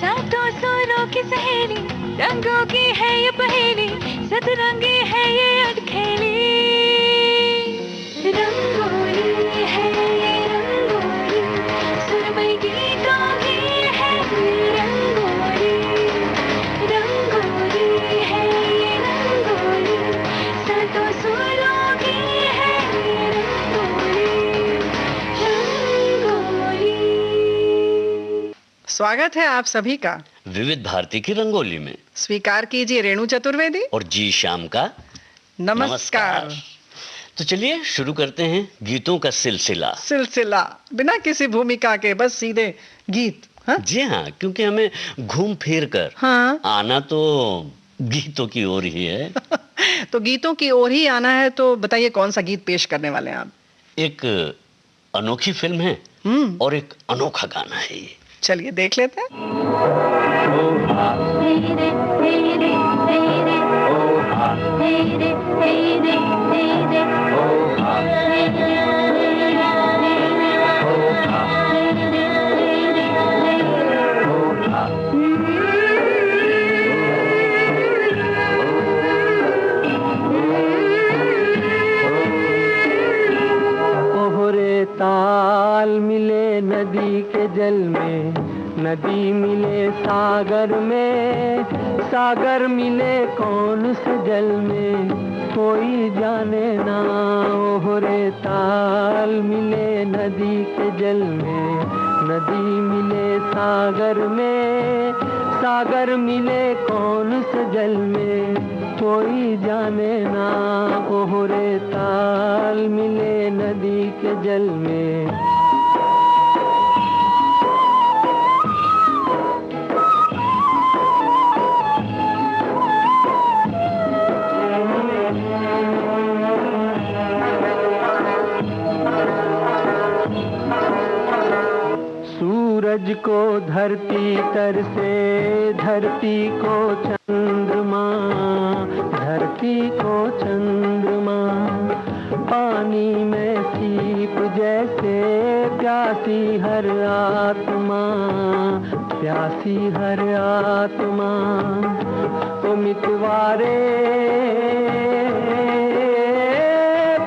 सातों सुरों की सहेली, रंगों की है ये पहेली, सतरंगी है ये अटखेली। रंगोली है ये रंगोली, सुरमई गीतों की है ये रंगोली। रंगोली है ये रंगोली, सातों सुरों की है ये रंगोली। रंगोली। स्वागत है आप सभी का विविध भारती की रंगोली में। स्वीकार कीजिए रेणु चतुर्वेदी और जी शाम का नमस्कार। तो चलिए शुरू करते हैं गीतों का सिलसिला। सिलसिला बिना किसी भूमिका के, बस सीधे गीत। हाँ जी हाँ, क्योंकि हमें घूम फिर कर हाँ आना तो गीतों की ओर ही है। तो गीतों की ओर ही आना है, तो बताइए कौन सा गीत पेश करने वाले हैं आप? एक अनोखी फिल्म है और एक अनोखा गाना है ये। चलिए देख लेते हैं। ओहरे ताल मिले नदी के जल में, नदी मिले सागर में, सागर मिले कौन से जल में, कोई जाने ना। ओहरे ताल मिले नदी के जल में, नदी मिले सागर में, सागर मिले कौन से जल में, कोई जाने ना। ओहरे ताल मिले नदी के जल में। सूरज को धरती तर से, धरती को चंद्रमा, धरती को चंद्रमा, पानी में सीप जैसे प्यासी हर आत्मा, प्यासी हर आत्मा। ओ मितवारे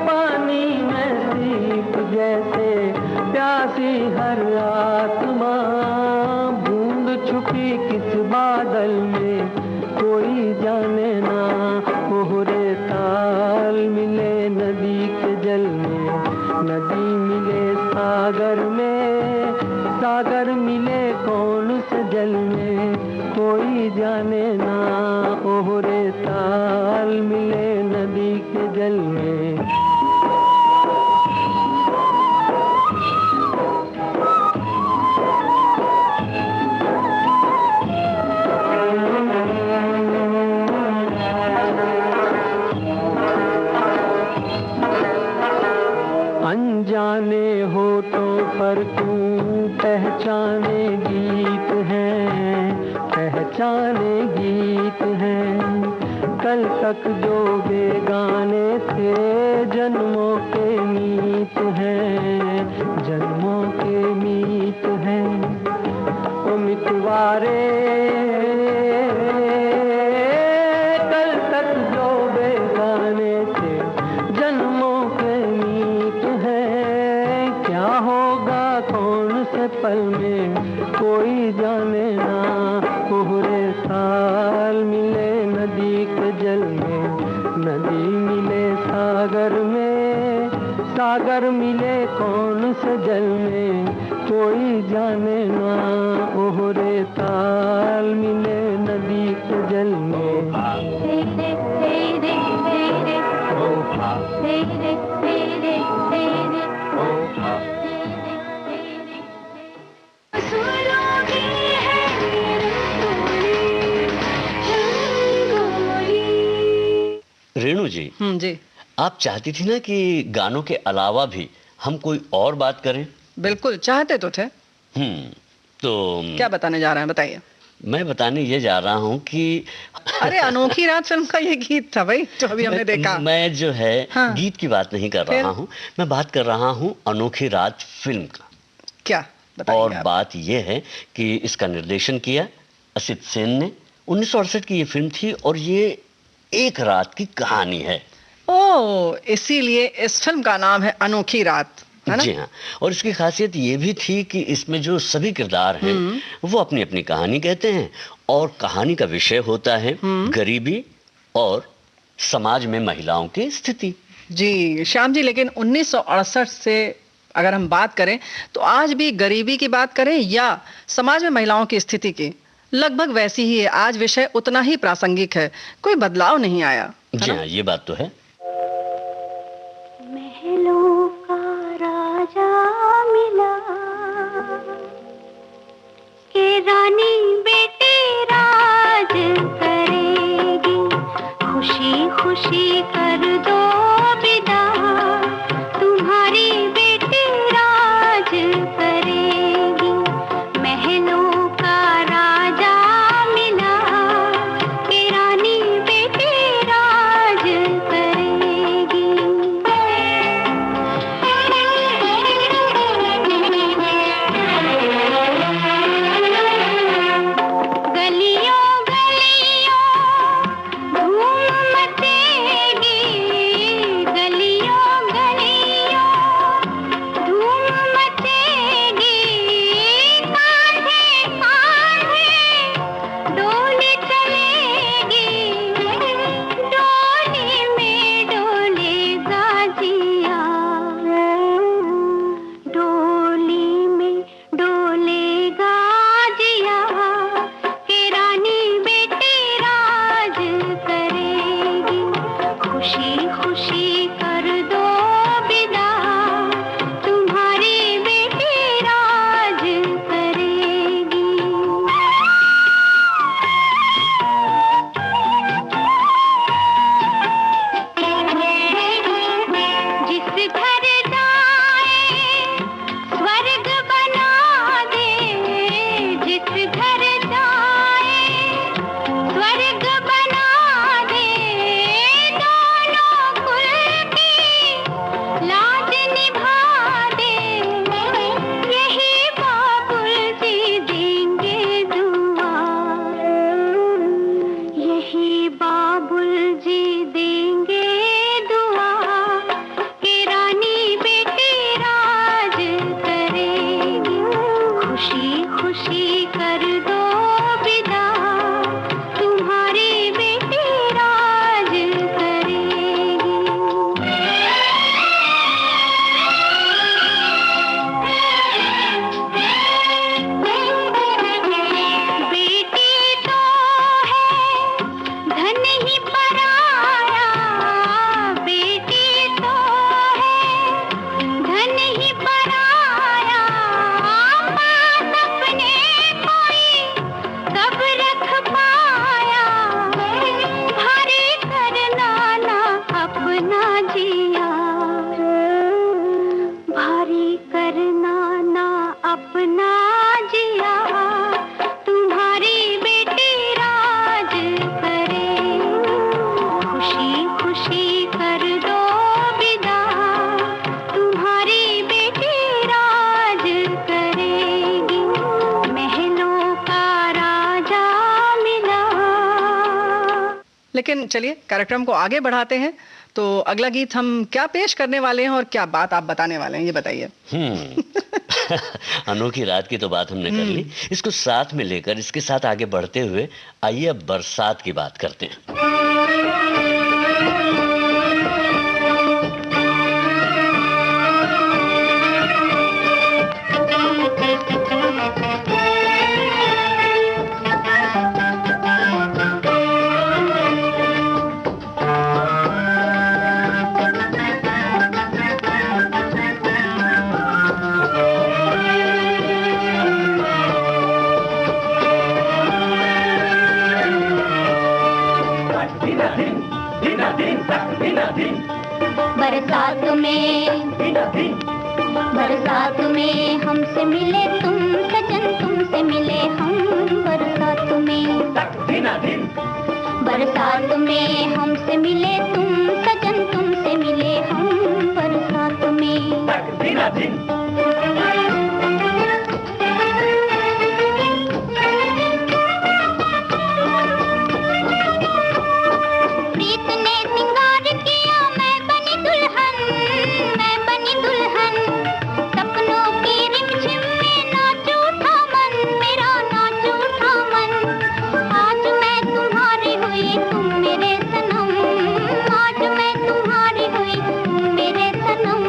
पानी में सीप जैसे प्यासी हर आत्मा, बूंद छुपी किस बादल में, कोई जाने ना। ओहरे ताल मिले नदी के जल में, नदी मिले सागर में, सागर मिले कौन से जल में, कोई जाने ना। ओहरे ताल मिले नदी के जल में। अनजाने होठों पर तू पहचाने गीत हैं, पहचाने गीत हैं। कल तक जो बेगाने थे, जन्मों के मीत हैं, जन्मों के मीत हैं। ओ मितवारे कल तक जो बेगाने थे, जन्मों के मीत हैं। क्या होगा कौन से पल में, कोई जाने ना। ओहरे ताल मिले नदी के जल में, नदी मिले सागर में, सागर मिले कौन से जल में, कोई जाने ना। ओहरे ताल मिले नदी के जल में। रेणु जी, जी आप चाहती थी ना कि गानों के अलावा भी हम कोई और बात करें? बिल्कुल चाहते तो थे। तो क्या बताने जा रहे हैं, बताइए। मैं बताने ये जा रहा हूँ कि अरे अनोखी रात फिल्म का ये गीत था भाई जो अभी हमने देखा। मैं जो है हाँ। गीत की बात नहीं कर रहा हूँ, मैं बात कर रहा हूँ अनोखी रात फिल्म का। क्या बताइए और आप। बात ये है कि इसका निर्देशन किया असित सेन ने। 1968 की ये फिल्म थी और ये एक रात की कहानी है। ओ, इसीलिए इस फिल्म का नाम है अनोखी रात, है ना? जी हाँ। और इसकी खासियत ये भी थी कि इसमें जो सभी किरदार हैं वो अपनी अपनी कहानी कहते हैं और कहानी का विषय होता है गरीबी और समाज में महिलाओं की स्थिति। जी श्याम जी, लेकिन 1968 से अगर हम बात करें तो आज भी गरीबी की बात करें या समाज में महिलाओं की स्थिति की, लगभग वैसी ही है। आज विषय उतना ही प्रासंगिक है, कोई बदलाव नहीं आया। जी हाँ, ये बात तो है। महलों का राजा मिला के रानी बेटे राज करेगी, खुशी खुशी कर दो विदा, तुम्हारी बेटी राज करेगी। महलों का राजा मिला के रानी बेटी राज करेगी। गलियों गलियों धूम मचेगी, गलियों गलियों धूम मचेगी, कांधे कांधे डोली चलेगी, डोली में डोलेगा जिया, डोली में डोलेगा जिया, के रानी बेटी राज करेगी, खुशी खुशी कर दो विदा, तुम्हारी बेटी राज करेगी। जिस घर जाए स्वर्ग बना दे, जिस घर जाए स्वर्ग बना दे, दोनों कुल की लाज निभा दे, यही बाबुल जी देंगे दुआ, यही बाबुल जी देंगे दुआ, के रानी बेटी राज करेगी, खुशी खुशी कर दो विदा, तुम्हारी बेटी राज करेगी। बेटी तो है धन ही पराया, बेटी तो है धन ही पराया, पास अपने कोई कब रख पाया, भारी करना ना अपना जिया, भारी करना ना अपना जिया, तुम्हारी बेटी राज करेगी, खुशी खुशी कर दो विदा, तुम्हारी बेटी राज करेगी, महलों का राजा मिला। लेकिन चलिए कार्यक्रम को आगे बढ़ाते हैं। तो अगला गीत हम क्या पेश करने वाले हैं और क्या बात आप बताने वाले हैं, ये बताइए। अनोखी रात की तो बात हमने कर ली, इसको साथ में लेकर इसके साथ आगे बढ़ते हुए आइए अब बरसात की बात करते हैं। बरसात में हमसे मिले तुम सजन, तुमसे मिले हम बरसात में। बरसात में हमसे मिले तुम सजन, तुमसे मिले हम बरसात में। प्रीत ने सिंगार किया, मैं बनी दुल्हन, मैं बनी दुल्हन। सपनों की रिमझिम में नाच उठा मन, मेरा नाच उठा मन। आज मैं तुम्हारी हुई तुम मेरे सनम, आज मैं तुम्हारी हुई तुम मेरे सनम,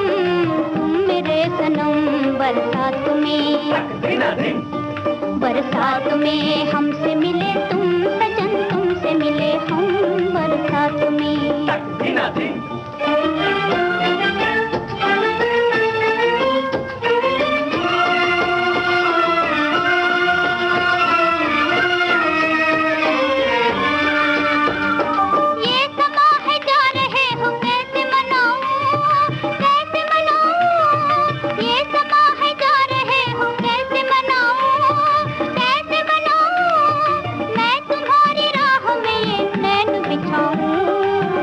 तुम मेरे सनम। बरसात में, बरसात में हमसे मिले तुम सजन, तुमसे मिले हम बरसात में। ये समा है जा रहे हो कैसे मनाऊं, कैसे मनाऊं। ये समा है जा रहे हो कैसे मनाऊं, कैसे मनाऊं। मैं तुम्हारी राह में ये नैन बिछाऊं,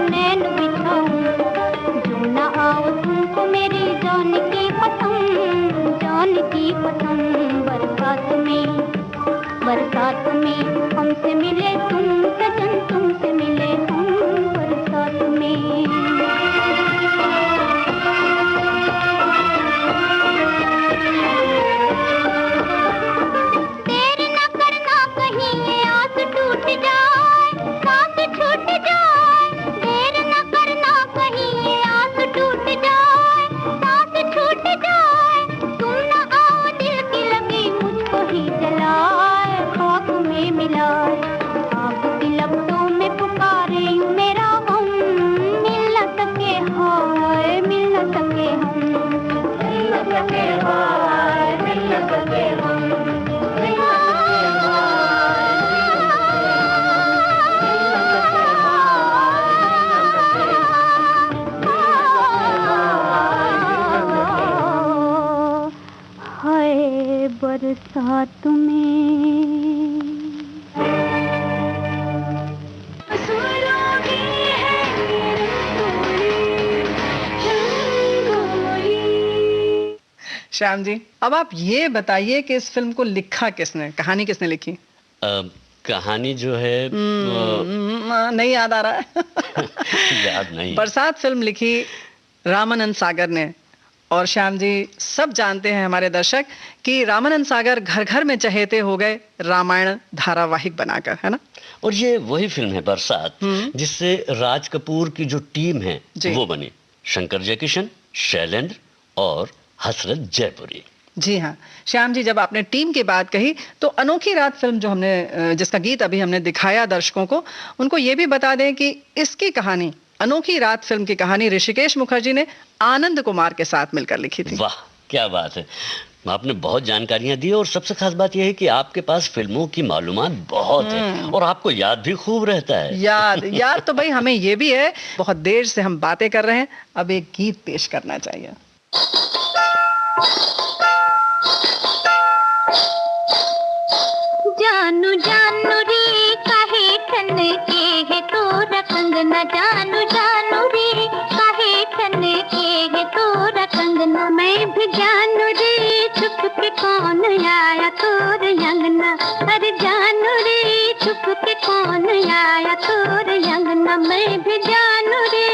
नैन बिछाऊं। जो न आओ तुमको मेरी जान की कसम, जान की कसम। बरसात में, बरसात में हमसे मिले तुम सजन, तुमसे मिले हम बरसात में। देर न करना कहीं ये आस टूट जाए, सांस छूट जाए। देर न करना कहीं ये आस टूट जाए, सांस छूट जाए। तुम न आओ दिल की लगी मुझको ही जलाए, खाक में मिलाए। आग की लपटों में पुकारे यूं मेरा गम, मिल न सके हाय, मिल न सके हम, मिल न सके हाय, मिल न सके हम, मिल न सके हाय। हाय बरसात में। सुरों की है रंगोली। श्याम जी, अब आप ये बताइए कि इस फिल्म को लिखा किसने, कहानी किसने लिखी? कहानी जो है नहीं याद आ रहा है। याद नहीं। बरसात फिल्म लिखी रामानंद सागर ने। और श्याम जी, सब जानते हैं हमारे दर्शक कि रामानंद सागर घर घर में चहेते हो गए रामायण धारावाहिक बनाकर, है ना? और ये वही फिल्म है बरसात जिससे राज कपूर की जो टीम है जी। वो बनी, शंकर जयकिशन, शैलेंद्र और हसरत जयपुरी। जी हाँ श्याम जी, जब आपने टीम की बात कही तो अनोखी रात फिल्म जो हमने जिसका गीत अभी हमने दिखाया दर्शकों को, उनको ये भी बता दें कि इसकी कहानी, अनोखी रात फिल्म की कहानी ऋषिकेश मुखर्जी ने आनंद कुमार के साथ मिलकर लिखी थी। वाह क्या बात है, आपने बहुत जानकारियां दी और सबसे खास बात यह है कि आपके पास फिल्मों की मालूमात बहुत है और आपको याद भी खूब रहता है। याद तो भाई हमें ये भी है। बहुत देर से हम बातें कर रहे हैं, अब एक गीत पेश करना चाहिए। जानू जानू रे काहे ठन के है तोरा कंगना, जानू जानू रे काहे ठन के है तोरा कंगना। मैं भी जानू रे छुप के कौन आया तोर अंगना, अरे जानू रे छुप के कौन आया तोर अंगना। मैं भी जानू रे।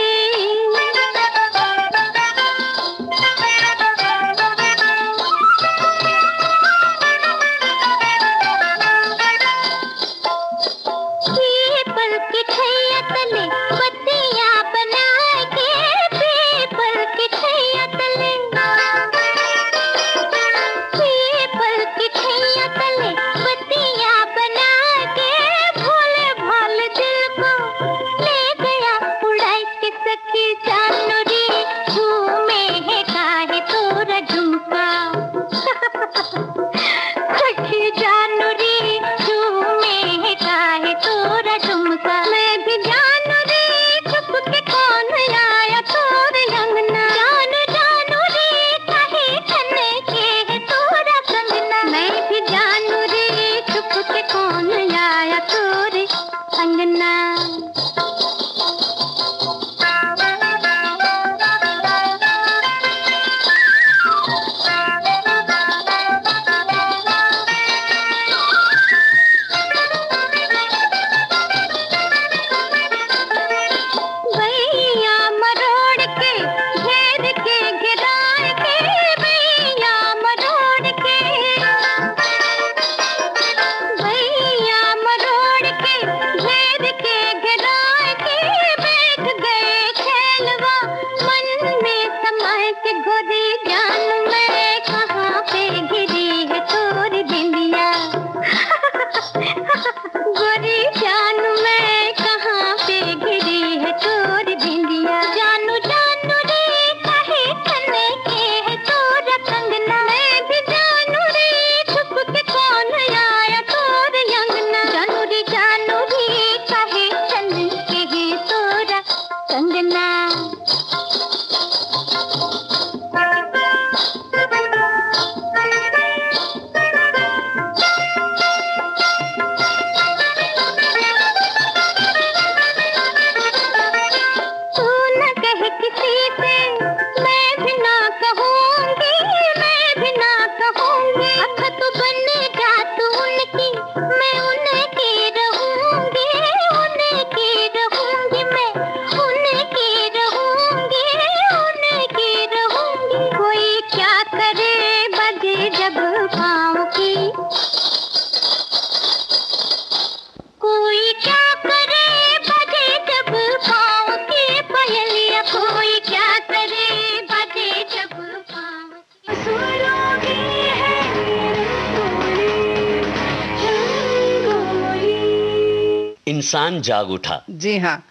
इंसान जाग उठा। जी हाँ।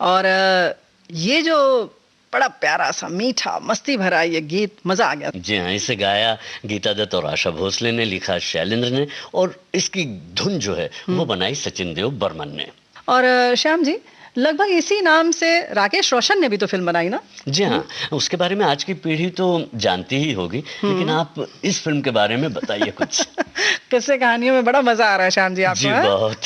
और ये जो बड़ा प्यारा सा मीठा मस्ती भरा ये गीत, मजा आ गया। जी हाँ, इसे गाया गीता दत्त और आशा भोसले ने, लिखा शैलेंद्र ने, और इसकी धुन जो है वो बनाई सचिन देव बर्मन ने। और श्याम जी, लगभग इसी नाम से राकेश रोशन ने भी तो फिल्म बनाई ना? जी हाँ, उसके बारे में आज की पीढ़ी तो जानती ही होगी, लेकिन आप इस फिल्म के बारे में बताइए कुछ। किस्से कहानियों में बड़ा मजा आ रहा है श्याम जी आपको? जी बहुत।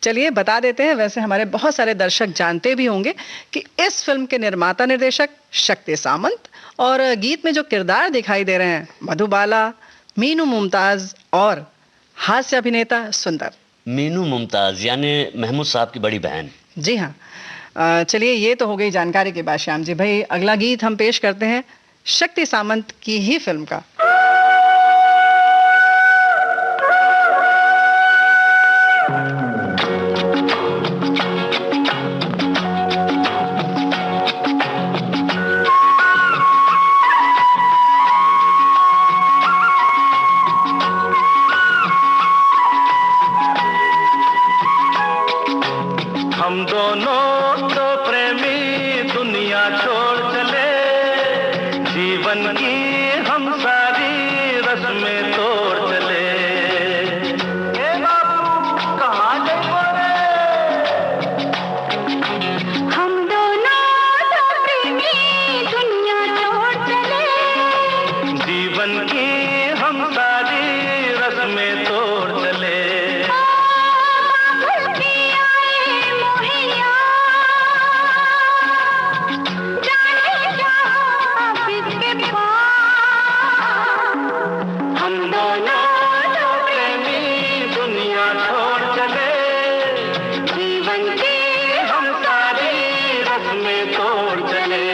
चलिए बता देते हैं। वैसे हमारे बहुत सारे दर्शक जानते भी होंगे कि इस फिल्म के निर्माता निर्देशक शक्ति सामंत, और गीत में जो किरदार दिखाई दे रहे हैं मधुबाला, मीनू मुमताज और हास्य अभिनेता सुंदर। मीनू मुमताज यानी महमूद साहब की बड़ी बहन। जी हाँ। चलिए ये तो हो गई जानकारी की बात श्याम जी। भाई अगला गीत हम पेश करते हैं शक्ति सामंत की ही फिल्म का। हम दोनों तो प्रेमी दुनिया छोड़ चले, जीवन की हम सारी रस्में तोड़ चले। ए बाबू कहाँ गए? हम दोनों तो प्रेमी दुनिया छोड़ चले, जीवन की हम सारी रस्में तोड़ चले। भूल के आए मोहिया, जाने जा किसके पास। हम दोनों तो प्रेमी दुनिया छोड़ चले, जीवन की हम सारी रस्में तोड़ चले।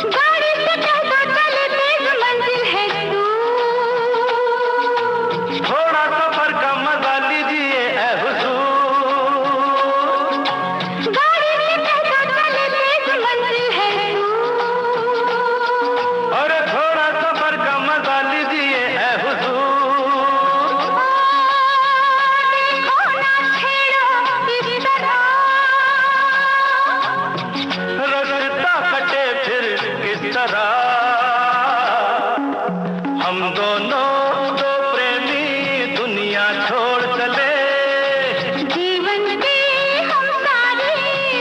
गाड़ी से कहता चले तेज मंजिल है दूर, थोड़ा सफर का मजा लीजिए ऐ हुजूर। गाड़ी से कहता चले तेज मंजिल है दूर, और थोड़ा सफर का मजा लीजिए ऐ हुजूर। देखो ना छेड़ो इस तरह, रास्ता कटे फिर किस तरह। हम दोनों तो प्रेमी दुनिया छोड़ चले, जीवन की हम सारी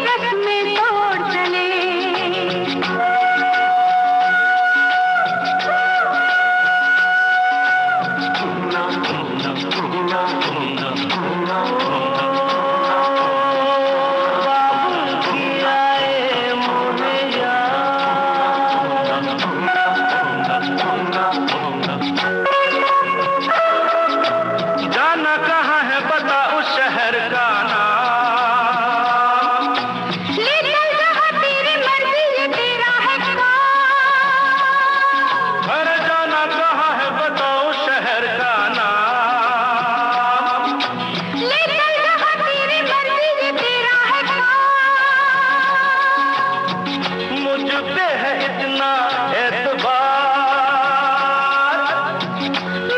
रस्में तोड़ चले। जाना कहाँ है बता उस शहर का नाम। ले चल जहाँ तेरी मर्जी ये तेरा है काम। अरे जाना कहाँ है बता उस शहर का नाम। ले चल जहाँ तेरी मर्जी ये तेरा है काम। मुझ पे है इतना एतबार,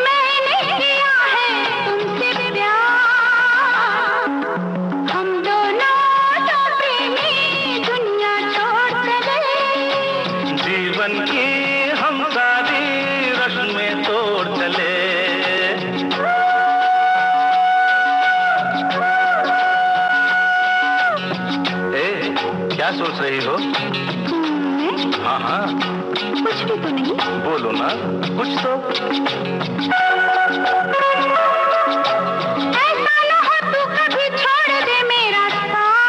मैंने किया है तुमसे प्यार। हम दोनों तो प्रेमी दुनिया छोड़ चले, जीवन की हम सारी रस्में तोड़ चले। ए, क्या सोच रही हो? हाँ हाँ, कुछ भी तो नहीं। बोलो ना कुछ तो। ऐसा न हो तू कभी छोड़ दे मेरा साथ,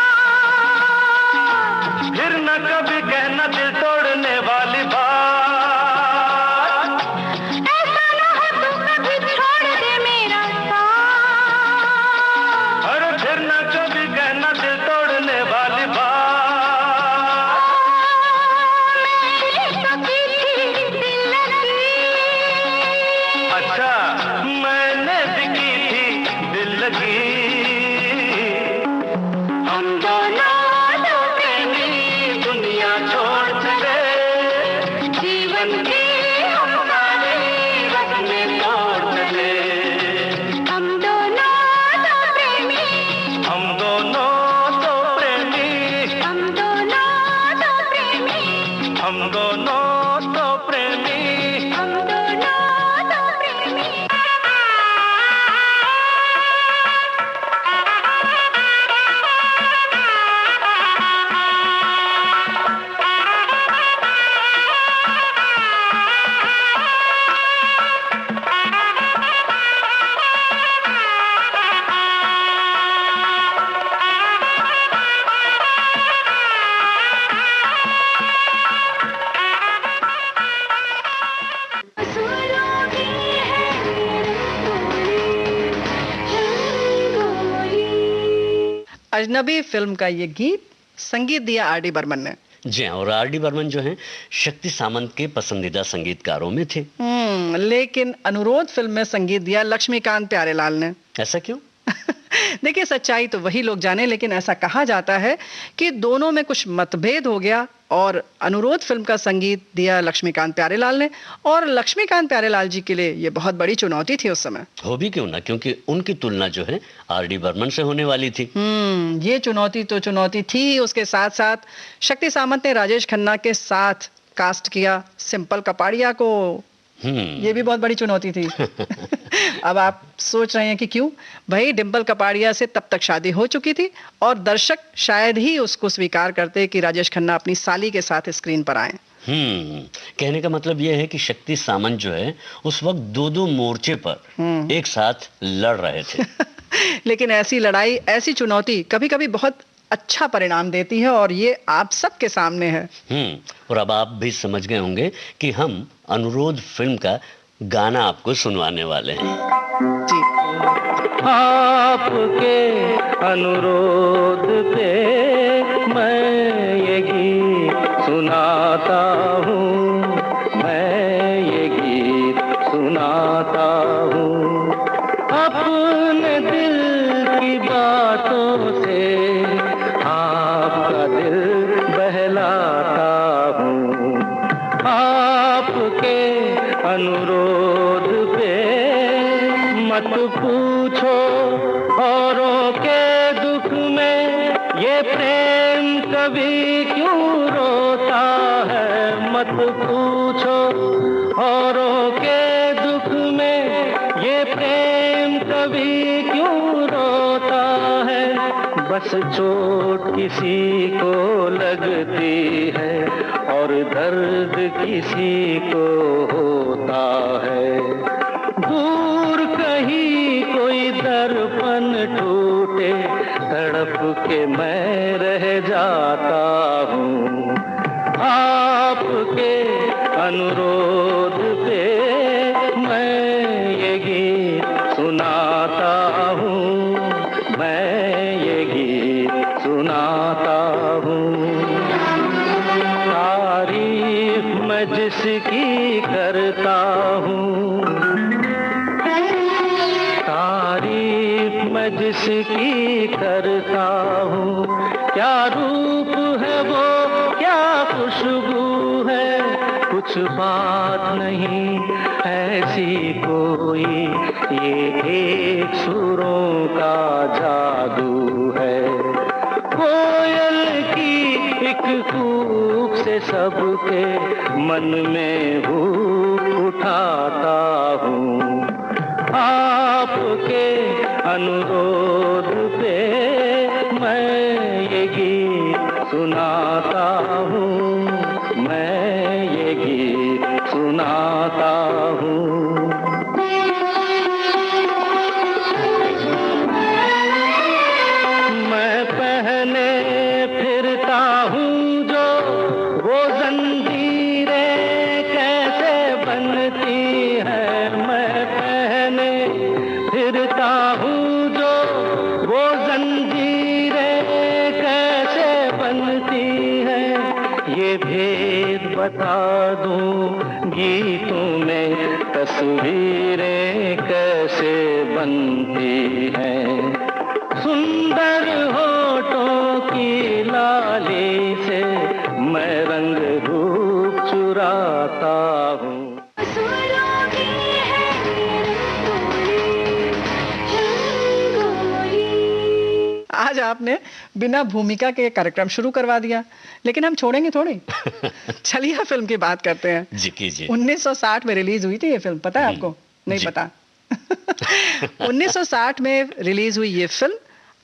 फिर न कभी कहना दिल तोड़ने वाली बात। ऐसा न हो तू कभी छोड़ दे मेरा साथ। अरे फिर न कभी कहना दिल तोड़ने वाली बात। मैंने तो की थी दिल लगी, अच्छा, मैंने अजनबी फिल्म का ये गीत संगीत दिया आर डी बर्मन ने। जी हाँ, और आर डी बर्मन जो हैं शक्ति सामंत के पसंदीदा संगीतकारों में थे। लेकिन अनुरोध फिल्म में संगीत दिया लक्ष्मीकांत प्यारेलाल ने। ऐसा क्यों? देखिए, सच्चाई तो वही लोग जाने, लेकिन ऐसा कहा जाता है कि दोनों में कुछ मतभेद हो गया और अनुरोध फिल्म का संगीत दिया लक्ष्मीकांत प्यारेलाल ने। और लक्ष्मीकांत प्यारेलाल जी के लिए ये बहुत बड़ी चुनौती थी उस समय। हो भी क्यों ना, क्योंकि उनकी तुलना जो है आर डी बर्मन से होने वाली थी। ये चुनौती तो चुनौती थी। उसके साथ साथ शक्ति सामंत ने राजेश खन्ना के साथ कास्ट किया सिंपल कपाड़िया को। ये भी बहुत बड़ी चुनौती थी। अब आप सोच रहे हैं कि क्यों? भाई, डिंपल कपाड़िया से तब तक शादी हो चुकी थी और दर्शक शायद ही उसको स्वीकार करते कि राजेश खन्ना अपनी साली के साथ स्क्रीन पर आए। कहने का मतलब यह है कि शक्ति सामंत जो है उस वक्त दो मोर्चे पर एक साथ लड़ रहे थे। लेकिन ऐसी लड़ाई, ऐसी चुनौती कभी कभी बहुत अच्छा परिणाम देती है और ये आप सबके सामने है। और अब आप भी समझ गए होंगे कि हम अनुरोध फिल्म का गाना आपको सुनवाने वाले हैं। जी। आपके अनुरोध पे मैं ये गीत सुनाता हूँ, मैं ये गीत सुनाता हूँ। अपने दिल की बातों से आपका दिल बहलाता हूँ। आपके अनुरोध पे मत पूछो औरों के दुख में, ये प्रेम कभी क्यों रोता है। मत पूछो औरों के दुख में, ये प्रेम कभी क्यों रोता है। बस चोट किसी को लगती है और दर्द किसी को होता है। दूर कहीं कोई दर्पण टूटे, तड़प के मैं रह जाता हूँ। आपके अनुरोध पे मैं ये गीत सुनाता हूँ, मैं ये गीत सुनाता हूँ। तारीफ मैं जिसकी करता हूँ, तारीफ मैं जिसकी करता हूँ। क्या रूप है वो, क्या खुशबू है, कुछ बात नहीं ऐसी कोई, ये एक सुरों का जादू है। कोयल की एक कूक से सबके मन में भूख उठाता हूँ। आपके अनुरोध पे मैं ये गीत सुनाता हूँ, मैं ये गीत सुनाता हूँ। मैं पहने फिरता हूँ जो वो जंजीरें कैसे बनती है। मैं पहने फिरता हूँ जो वो जंजीरें कैसे बनती है। ये भेद बता दूँ गीतों में तस्वीरें कैसे बनती हैं। सुंदर होठों की लाली से मैं रंग रूप चुराता हूँ। आज आपने बिना भूमिका के कार्यक्रम शुरू करवा दिया, लेकिन हम छोड़ेंगे थोड़ी। चलिए फिल्म की बात करते हैं। जी कीजिए। 1960 में रिलीज हुई थी ये फिल्म, पता है आपको? नहीं पता? 1960 में रिलीज हुई ये फिल्म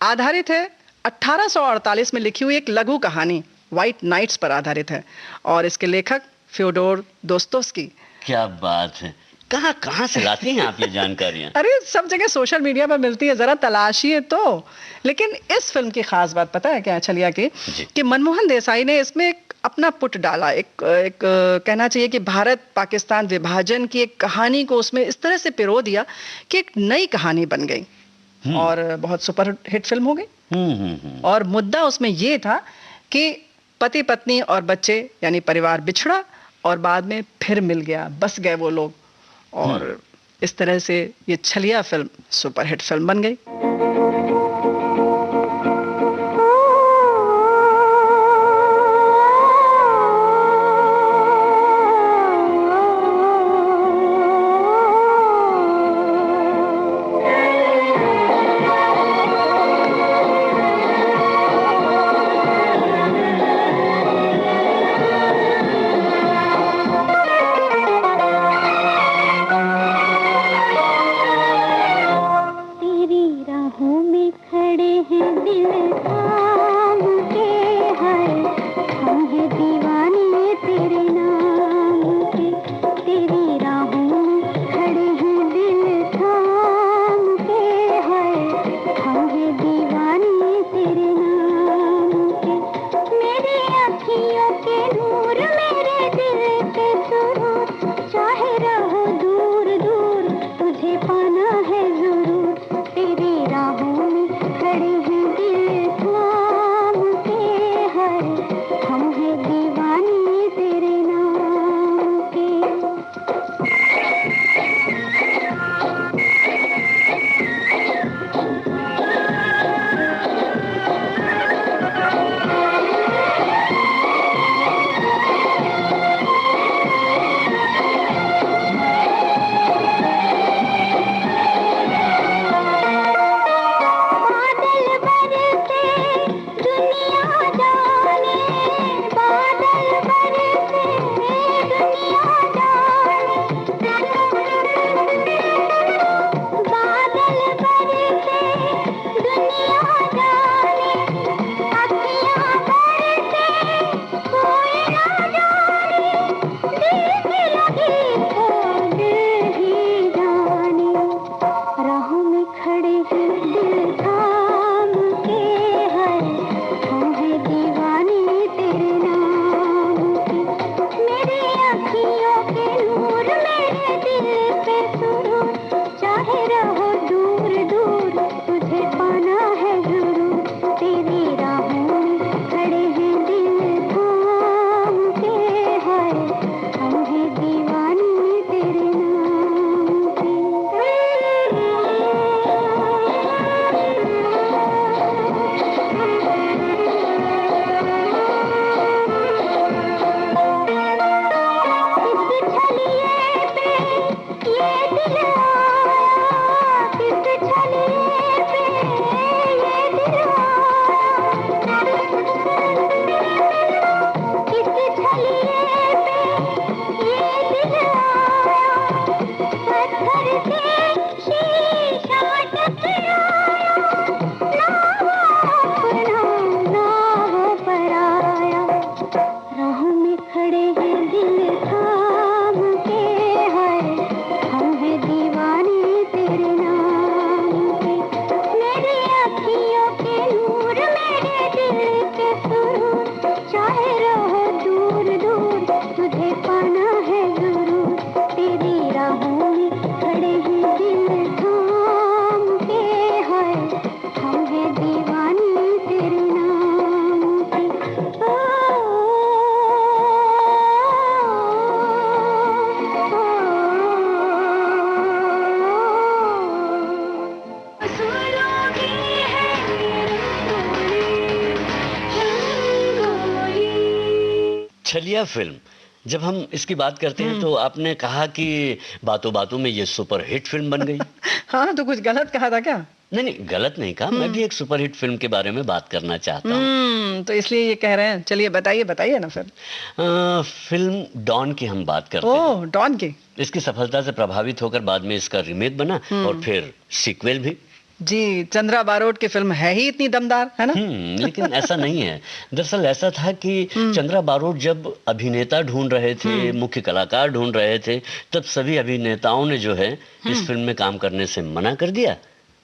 आधारित है 1848 में लिखी हुई एक लघु कहानी व्हाइट नाइट्स पर आधारित है और इसके लेखक फ्योडोर दोस्तोव्स्की। क्या बात है, कहाँ कहाँ से लाती हैं आप ये जानकारियां? अरे सब जगह सोशल मीडिया पर मिलती है, जरा तलाशिए तो। लेकिन इस फिल्म की खास बात पता है क्या छलिया की? कि मनमोहन देसाई ने इसमें एक अपना पुट डाला, एक कहना चाहिए कि भारत पाकिस्तान विभाजन की एक कहानी को उसमें इस तरह से पिरो दिया कि एक नई कहानी बन गई। और बहुत सुपर हिट फिल्म हो गई। हम्म। और मुद्दा उसमें ये था कि पति पत्नी और बच्चे यानी परिवार बिछड़ा और बाद में फिर मिल गया, बस गए वो लोग, और इस तरह से ये छलिया फिल्म सुपर हिट फिल्म बन गई। छलिया फिल्म, जब हम इसकी बात करते हैं तो आपने कहा कि बातों बातों में ये सुपर हिट फिल्म बन गई। हाँ, तो कुछ गलत कहा था क्या? नहीं नहीं, गलत नहीं कहा, मैं भी एक सुपर हिट फिल्म के बारे में बात करना चाहता हूँ। तो इसलिए ये कह रहे हैं। चलिए बताइए बताइए ना फिर। फिल्म डॉन की हम बात करते हैं। ओह, डॉन की। इसकी सफलता से प्रभावित होकर बाद में इसका रीमेक बना और फिर सीक्वल भी। जी, चंद्रा बारोट की फिल्म है ही इतनी दमदार, है ना? लेकिन ऐसा नहीं है। दरअसल ऐसा था कि चंद्रा बारोट जब अभिनेता ढूंढ रहे थे, मुख्य कलाकार ढूंढ रहे थे, तब सभी अभिनेताओं ने जो है इस फिल्म में काम करने से मना कर दिया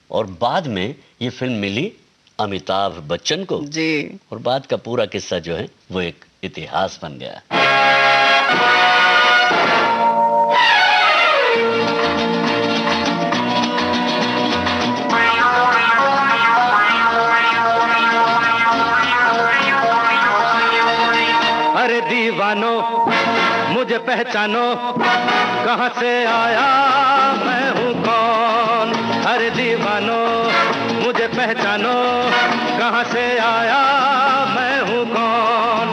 और बाद में ये फिल्म मिली अमिताभ बच्चन को जी। और बाद का पूरा किस्सा जो है वो एक इतिहास बन गया। मुझे पहचानो, कहाँ से आया मैं हूँ कौन। अरे दीवानो मुझे पहचानो, कहाँ से आया मैं हूँ कौन।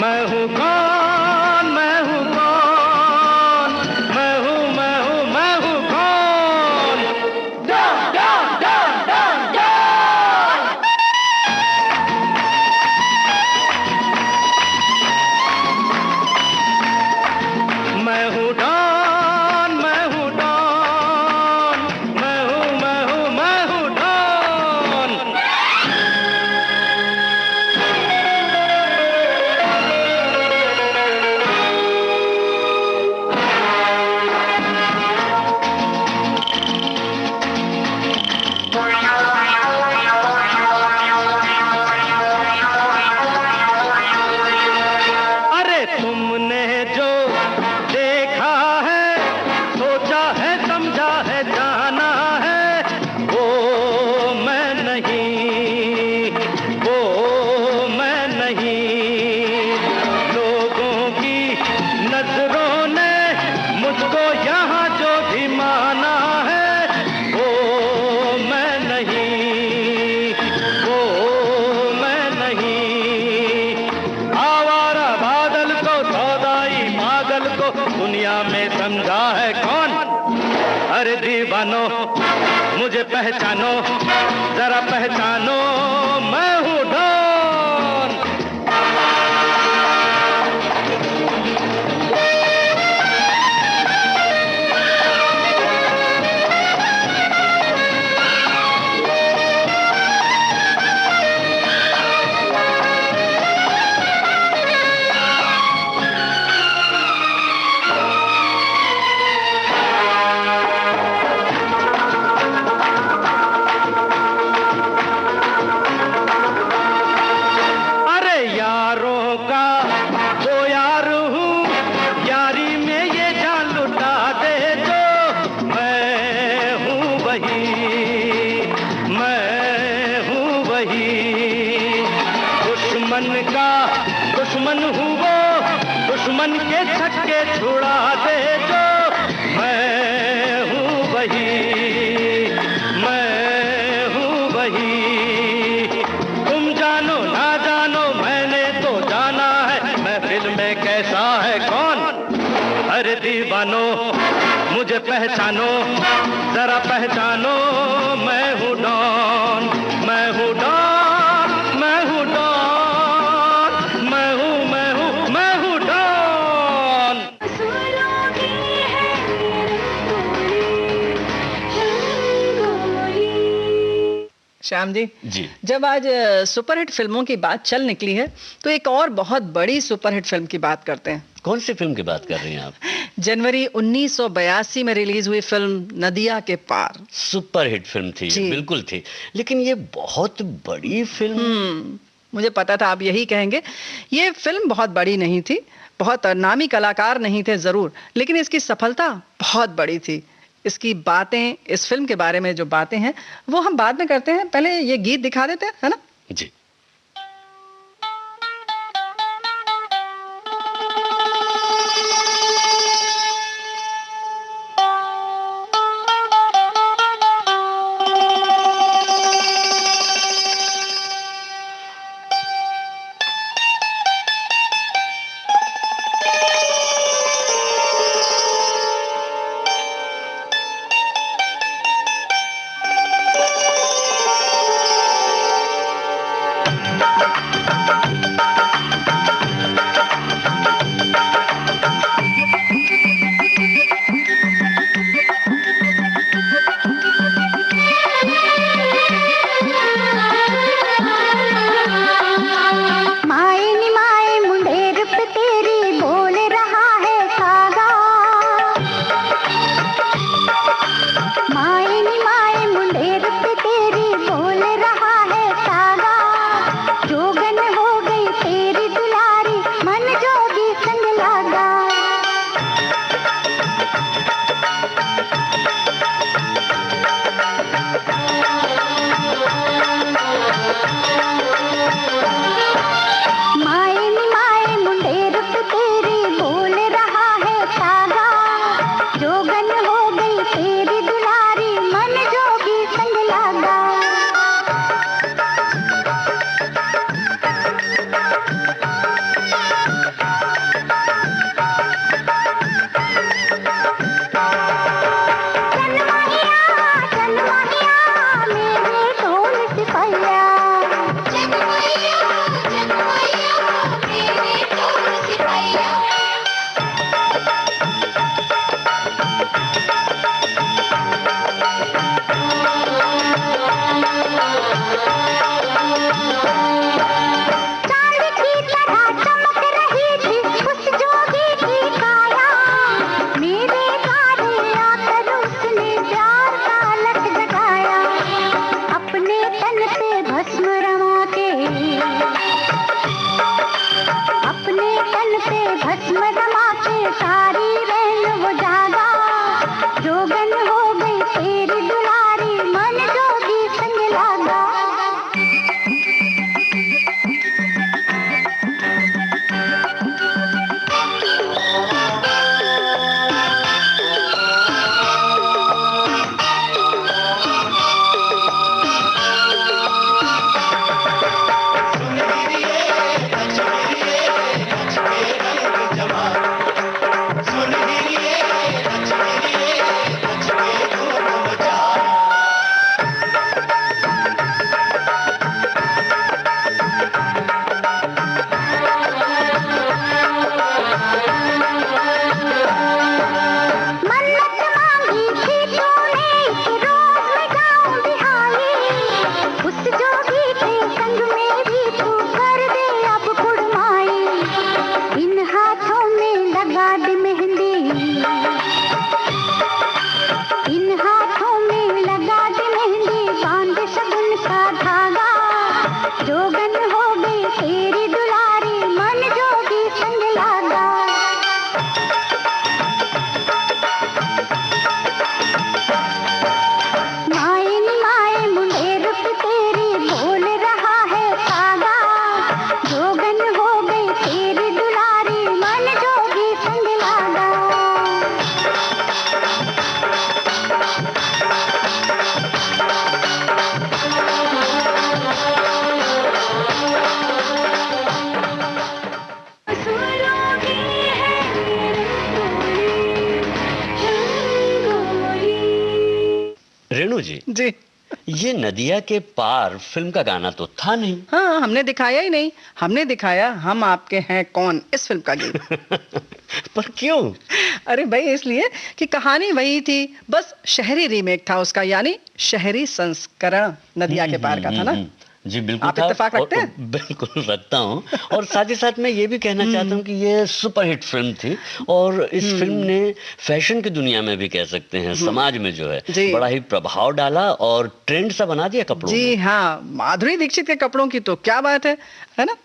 मैं हूँ कौन, मैं हूँ कौन, मैं हूँ, मैं हूँ, मैं हूँ कौन। डॉन डॉन डॉन डॉन डॉन। मैं हूँ डॉन, मैं हूँ डॉन, मैं हूँ, मैं हूँ, मैं हूँ डॉन। अरे तुमने जो देखा है, सोचा है, समझा है, जाना है, वो मैं नहीं, वो मैं नहीं। लोगों की नजरों ने मुझको यहाँ जो भी माना है, वो मैं नहीं, वो मैं नहीं। आवारा बादल को, सौदाई पागल को दुनिया में समझा है कौन। अरे दीवानो मुझे पहचानो, जरा पहचानो, मैं हूँ डॉन। अरे यारों का तो यार हूँ, यारी में ये जान लुटा दे जो। मैं हूँ वही, मैं हूँ वही। दुश्मन का दुश्मन हूँ वो, दुश्मन के छक्के छुड़ा दे जो। मैं हूँ वही, मैं हूँ वही। तुम जानो ना जानो, मैंने तो जाना है महफिल में कैसा है कौन। अरे दीवानो मुझे पहचानो, जरा पहचानो, मैं हूँ डॉन, मैं हूँ डॉन, मैं हूँ डॉन, मैं हूँ, मैं हूँ, मैं हूँ डॉन। फूलों की है रंगोली। श्याम जी, जी जब आज सुपरहिट फिल्मों की बात चल निकली है तो एक और बहुत बड़ी सुपरहिट फिल्म की बात करते हैं। कौन सी फिल्म की बात कर रही हैं आप? जनवरी 1982 में रिलीज हुई फिल्म नदिया के पार। सुपर हिट फिल्म थी ये, जी। बिल्कुल थी। लेकिन ये बहुत बड़ी फिल्म। मुझे पता था आप यही कहेंगे। ये फिल्म बहुत बड़ी नहीं थी, बहुत नामी कलाकार नहीं थे जरूर, लेकिन इसकी सफलता बहुत बड़ी थी। इसकी बातें, इस फिल्म के बारे में जो बातें हैं वो हम बाद में करते हैं, पहले ये गीत दिखा देते हैं, है ना। जी जोगन हो गई तेरी दुलारी मन जोगी संग लागा। रेणु जी, जी ये नदिया के पार फिल्म का गाना तो था नहीं। हाँ, हमने दिखाया ही नहीं, हमने दिखाया हम आपके हैं कौन इस फिल्म का गीत। पर क्यों? अरे भाई इसलिए कि कहानी वही थी, बस शहरी रीमेक था उसका, यानी शहरी संस्करण नदिया के पार का था ना। जी बिल्कुल आप था। इत्तेफाक रखते हैं? बिल्कुल रखता हूँ। और साथ ही साथ मैं ये भी कहना चाहता हूँ कि ये सुपरहिट फिल्म थी और इस फिल्म ने फैशन की दुनिया में भी कह सकते हैं, समाज में जो है जी। बड़ा ही प्रभाव डाला और ट्रेंड सा बना दिया कपड़ों में। जी हाँ, माधुरी दीक्षित के कपड़ों की तो क्या बात है ना।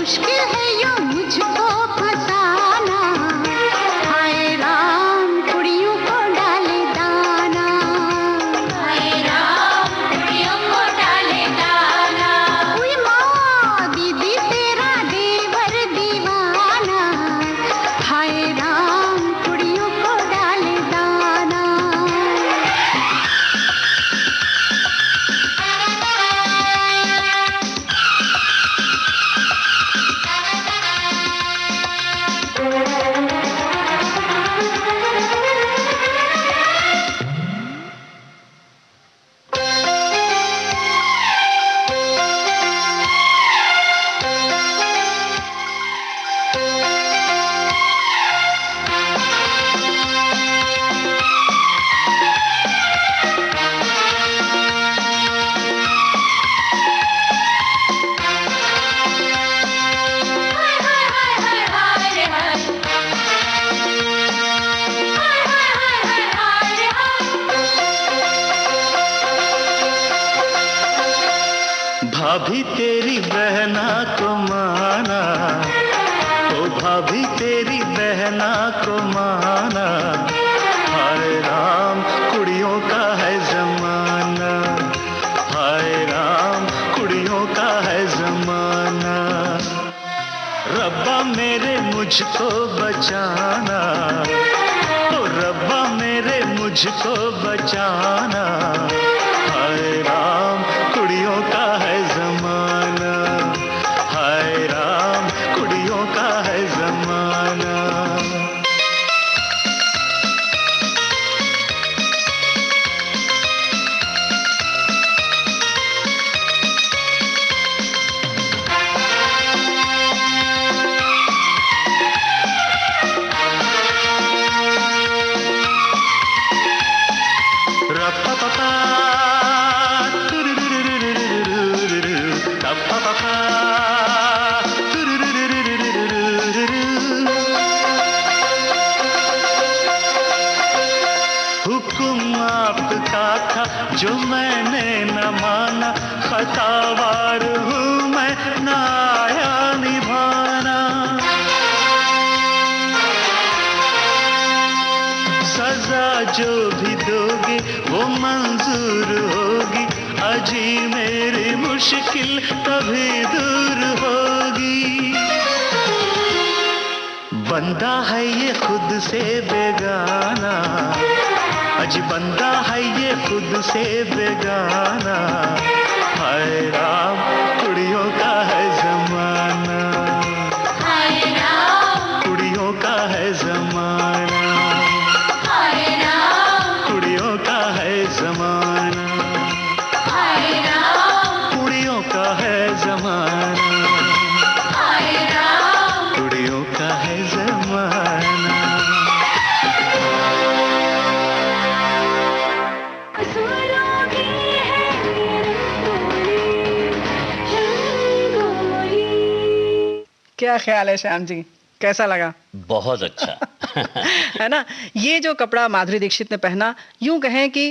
मुश्किल है यूं मुझको फसाना, हाय राम कुड़ियों को डाले दाना, हाय राम कुड़ियों को डाले दाना। उई माँ दीदी तेरा देवर दीवाना, हाय राम कुड़ियों को डाले दाना। भाभी तेरी बहना को माना, ओ भाभी तेरी बहना को माना, हाय राम कुड़ियों का है जमाना, हाय राम कुड़ियों का है जमाना। रब्बा मेरे मुझको बचाना, ओ रब्बा मेरे मुझको बचाना, हाय राम कुड़ियों का है जमाना, हाय राम कुड़ियों का है जमाना। हुक्म आपका था जो मैंने न माना, खतावार हूँ मैं न आया निभाना। सजा जो भी दोगे वो मंजूर होगी, अजी मेरी मुश्किल तभी दूर होगी। बंदा है ये खुद से बेगाना, अज बंदा है ये खुद से बेगाना, हाय राम कुड़ियों का है जमाना, हाय राम कुड़ियों का है जमाना, हाय राम कुड़ियों का है जमाना, हाय राम कुड़ियों का है जमाना, हाय राम कुड़ियों का है जमाना। क्या ख्याल है श्याम जी, कैसा लगा? बहुत अच्छा। है ना? ये जो कपड़ा माधुरी दीक्षित ने पहना, यूं कहें कि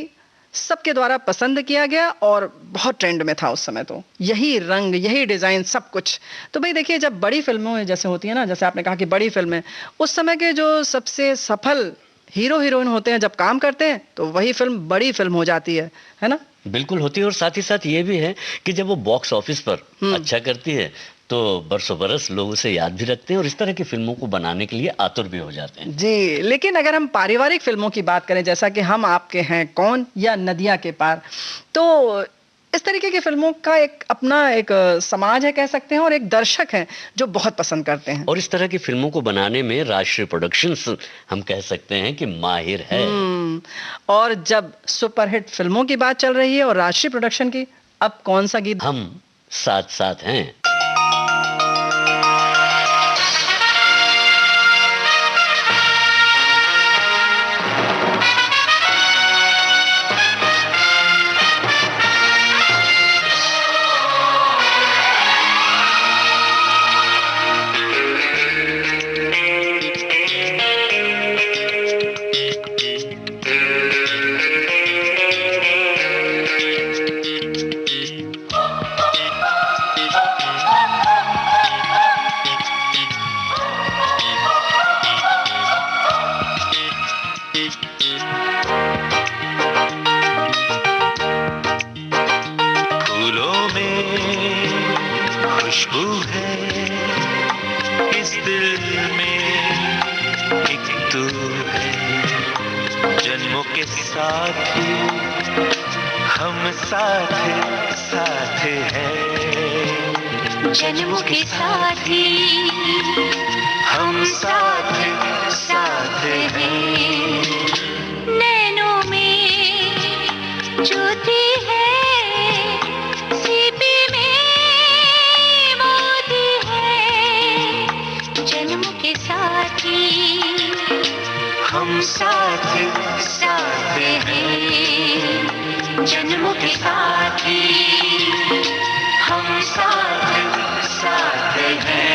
सबके द्वारा पसंद किया गया और बहुत ट्रेंड में था उस समय। तो यही रंग, यही डिजाइन, सब कुछ। तो भाई देखिए, जब बड़ी फिल्मों जैसे होती है ना, जैसे आपने कहा कि बड़ी फिल्में, उस समय के जो सबसे सफल हीरो हीरोइन होते हैं, जब काम करते हैं तो वही फिल्म बड़ी फिल्म हो जाती है ना? बिल्कुल होती है। और साथ ही साथ ये भी है कि जब वो बॉक्स ऑफिस पर अच्छा करती है तो बरसों बरस लोग उसे याद भी रखते हैं और इस तरह की फिल्मों को बनाने के लिए आतुर भी हो जाते हैं। जी, लेकिन अगर हम पारिवारिक फिल्मों की बात करें, जैसा कि हम आपके हैं कौन या नदियां के पार, तो इस तरीके की फिल्मों का एक अपना एक समाज है कह सकते हैं, और एक दर्शक है जो बहुत पसंद करते हैं। और इस तरह की फिल्मों को बनाने में राष्ट्रीय प्रोडक्शंस हम कह सकते हैं कि माहिर है। और जब सुपरहिट फिल्मों की बात चल रही है और राष्ट्रीय प्रोडक्शन की, अब कौन सा गीत? हम साथ साथ हैं। है, इस दिल में एक तू है, जन्मों के साथी हम साथ साथ हैं, जन्मों के साथी हम साथ साथ हैं। नैनों में ज्योति है, सीपी में मोती है, जन्मों के साथी हम साथ साथ हैं, जन्मों के साथी हम साथ साथ हैं।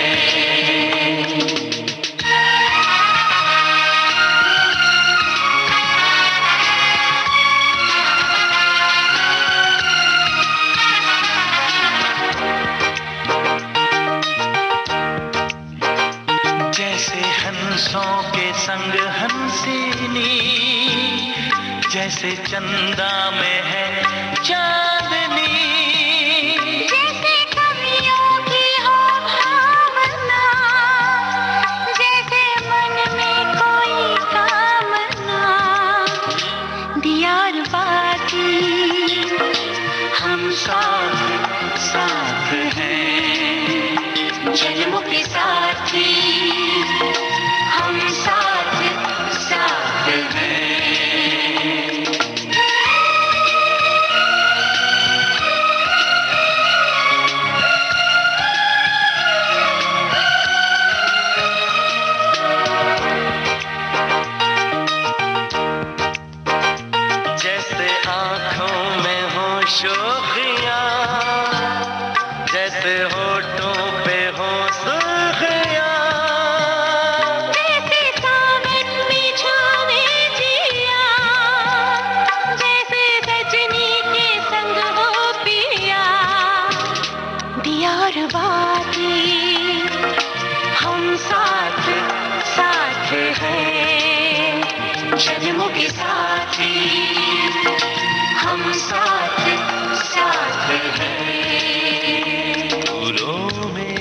जैसे हंसों के संग हंसिनी, जैसे चंदा में है चांदनी, जैसे कवियों की हो भावना, जैसे मन में कोई कामना, दियार बाती हम साथ साथ हैं, जन्मों के साथी हम साथ साथ हैं। जैसे आँखों में हो शोखियाँ, जैसे होठों पे हो सुर्खियाँ, जैसे सावन में छावे जिया, जैसे सजनी के संग हो पिया, दियार बाती हम साथ साथ हैं, जन्मों के साथी हम साथ साथ हैं। फूलों में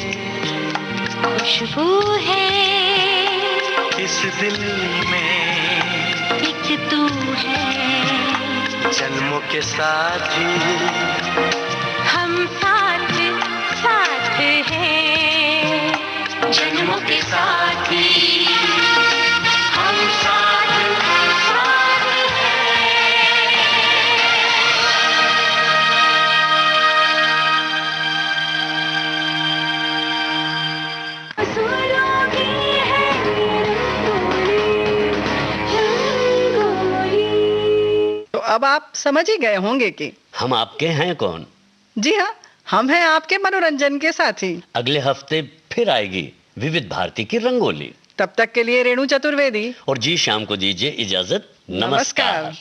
खुशबू है, इस दिल में एक तू है, जन्मों के साथी हम साथ साथ हैं, जन्मों के साथी हम साथ साथ हैं। फूलों की है रंगोली। तो अब आप समझ ही गए होंगे कि हम आपके हैं कौन। जी हाँ, हम हैं आपके मनोरंजन के साथी। अगले हफ्ते फिर आएगी विविध भारती की रंगोली। तब तक के लिए रेणु चतुर्वेदी, और जी शाम को दीजिए इजाजत। नमस्कार।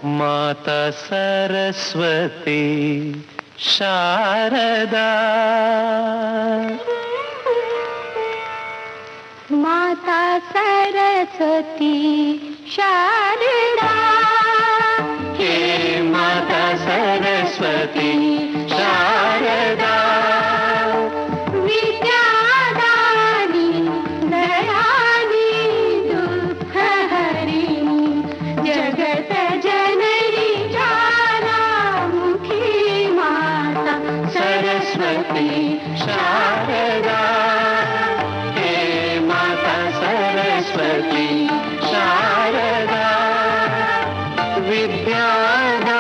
माता सरस्वती शारदा, माता सरस्वती शारदा, हे माता सरस्वती शारदा, विद्यादानी दयानी दुःखहरिणी, जगत जननी ज्वालामुखी माता सरस्वती शारदा, हे माता सरस्वती शारदा, विद्यादानी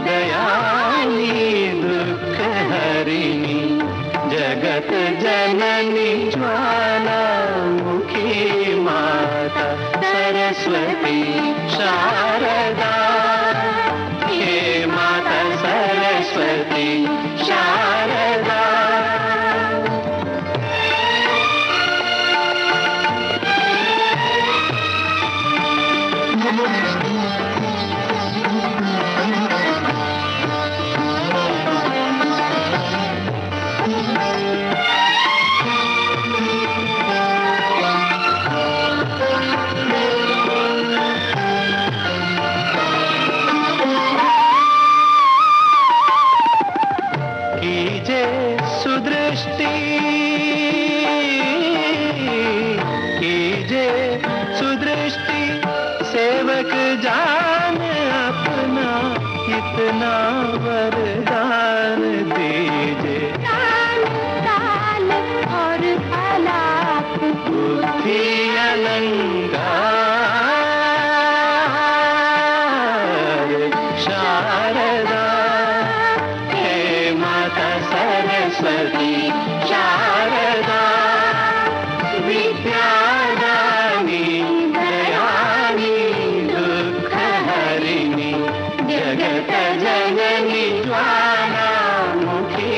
दयानी दुःखहरिणी, जगत जननी ज्वालामुखी माता सरस्वती शारदा, हे माता सरस्वती शारदा। जान अपना इतना वरदान दीजिए। ताल और तालाब बुद्धि अलंकार शारदा हे माता सरस्वती शारदा विद्यादानी दयानी दुःखहरिणी जगत जननी ज्वालामुखी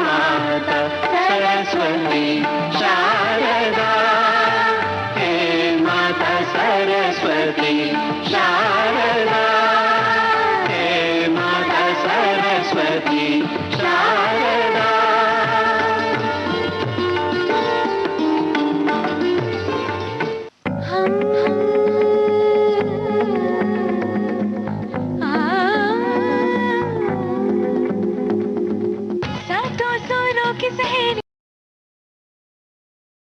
माता सरस्वती शारदा हे माता सरस्वती शारदा।